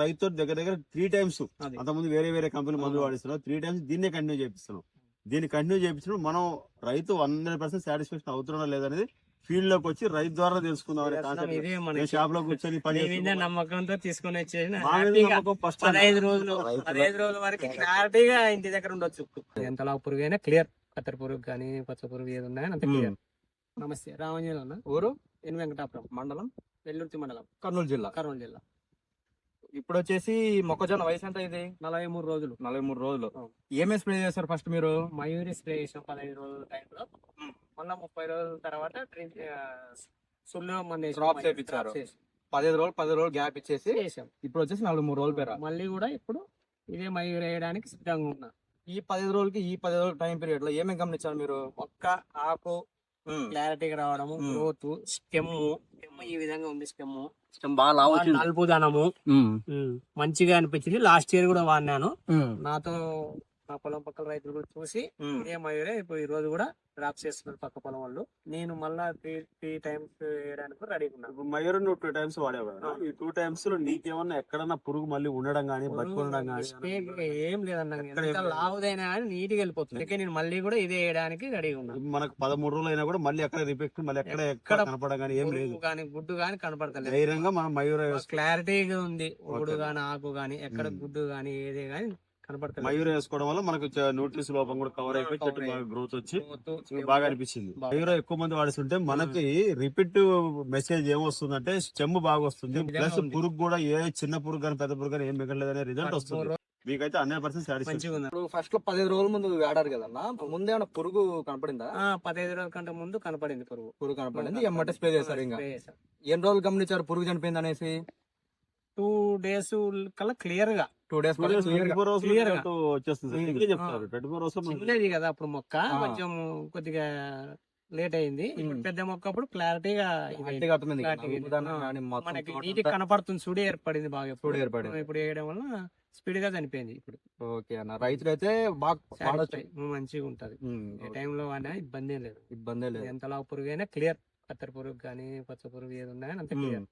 రైతు దగ్గర దగ్గర 3 times అంతకుముందు వేరే వేరే కంపెనీ మందులు వాడిస్తున్నాం, 3 times దీన్నే కంటిన్యూ చేపిస్తున్నాం. దీన్ని కంటిన్యూ చేయించినప్పుడు మనం రైతు 100% సాటిస్ఫాక్షన్ అవుతున్నా లేదనేది ఫీల్డ్ లోకి వచ్చి రైతు ద్వారా తెలుసుకుందాం అనే కాన్సెప్ట్. షాప్ లో కూర్చొని నమ్మకంతో తీసుకొని వచ్చేసి 15 రోజుల వరకు క్లారిటీగా ఇంటి దగ్గర ఉండొచ్చు. ఎంతలా పురుగు అయినా క్లియర్, కత్తెర పురుగు కానీ పచ్చ పురుగు ఏది ఉన్నాయని అంత క్లియర్. నమస్తే, రామంజలి అన్న, ఊరు ఎన్ వెంకటాపురం, మండలం వెల్లుర్తి మండలం, కర్నూలు జిల్లా. ఇప్పుడు వచ్చేసి మొక్కజొన్న వయసు ఎంత ఇది? 43 రోజులు. 43 రోజులు. ఏమేమి స్ప్రే చేస్తారు ఫస్ట్ మీరు? మయూరి స్ప్రే చేసాం 15 రోజుల టైంలో. మళ్ళీ 30 రోజుల తర్వాత సుల్లో క్రాప్ చేపించారు. 15 రోజులు గ్యాప్ ఇచ్చేసి ఇప్పుడు వచ్చేసి 43 రోజులు పేరు. మళ్ళీ కూడా ఇప్పుడు ఇదే మయూరి వేయడానికి సిద్ధంగా ఉన్నా. ఈ 15 రోజులకి ఈ 10 రోజుల టైం పీరియడ్ లో ఏమేమి గమనించారు మీరు? మొక్క ఆకు క్లారిటీగా రావడము, గ్రోత్, స్టెమ్ ఈ విధంగా ఉంది. స్టెమ్ బాగా నలుపుదనము మంచిగా అనిపించింది. లాస్ట్ ఇయర్ కూడా వాడినాను. నాతో నా పొలం పక్కల రైతులు కూడా చూసి ఇదే మయూరే ఇప్పుడు ఈ రోజు కూడా డ్రాప్ చేస్తున్నారు పక్క పొలం వాళ్ళు. నేను మళ్ళా 3 times వేయడానికి రెడీగా ఉన్నాను. మయూర్ నువ్వు 2 times వాడావు కదా, ఈ 2 times లో నీకేమన్నా ఎక్కడన్నా పురుగు మళ్ళీ ఉండడం కానీ బతుకుండడం కానీ ఏం లేదన్నా, లావుదైనా కానీ నీట్గా వెళ్ళిపోతుంది. నేను మళ్ళీ కూడా ఇదే వేయడానికి రెడీగా ఉన్నాను. మనకు 13 రోజులు అయినా కూడా మళ్ళీ ఎక్కడ రిపెక్ట్ మళ్ళీ ఎక్కడ కనపడడం కానీ ఏం లేదు, కానీ గుడ్డు కానీ కనపడతలేదు. ధైర్యంగా మనం మయూర్ క్లారిటీగా ఉంది. గుడ్డు గాని ఆకు గాని ఎక్కడ గుడ్డు గాని ఏదే గాని కనపడతాయి. మయూర్ వేసుకోవడం వల్ల మనకు న్యూట్రిస్ లోపం కూడా కవర్ అయిపోయి చెట్టు బాగా గ్రోత్ వచ్చి బాగా అనిపించింది. మయూర్ ఎక్కువ మంది వాడుతుంటే మనకి రిపీట్ మెసేజ్ ఏమొస్తుందంటే చెమ్ము బాగా వస్తుంది, ప్లస్ పురుగు కూడా ఏ చిన్న పురుగు కానీ పెద్ద పురుగు కానీ ఏం మిగలలేదనే రిజల్ట్ వస్తుంది. మీకైతే 100% సాటిస్ఫాక్షన్. ఫస్ట్ లో 15 రోజుల ముందు వాడారు కదన్నా, ముందేమన్నా పురుగు కనపడిందా? 15 రోజుల కంటే ముందు కనపడింది పురుగు కనపడింది. ఎమ్మటే స్ప్రే చేశారు. ఇంకా ఎన్ని రోజులు గమనించారు పురుగు చనిపోయింది అనేసి? 2 days కల్లా క్లియర్ గా 2 days చిన్నది కదా అప్పుడు మొక్క, కొంచెం కొద్దిగా లేట్ అయింది. పెద్ద మొక్క అప్పుడు క్లారిటీగా మనకి నీటి కనపడుతుంది. సుడి ఏర్పడింది బాగా. ఇప్పుడు వేయడం వల్ల స్పీడ్ గా చనిపోయింది. ఇప్పుడు ఓకే అన్న, రైతులు అయితే బాగా మంచిగా ఉంటది. ఏ టైంలో అయినా ఇబ్బంది లేదు. ఎంతలా పురుగు అయినా క్లియర్, కత్తెర పురుగు కానీ పచ్చ పురుగు ఏది ఉన్నాయని అంత క్లియర్.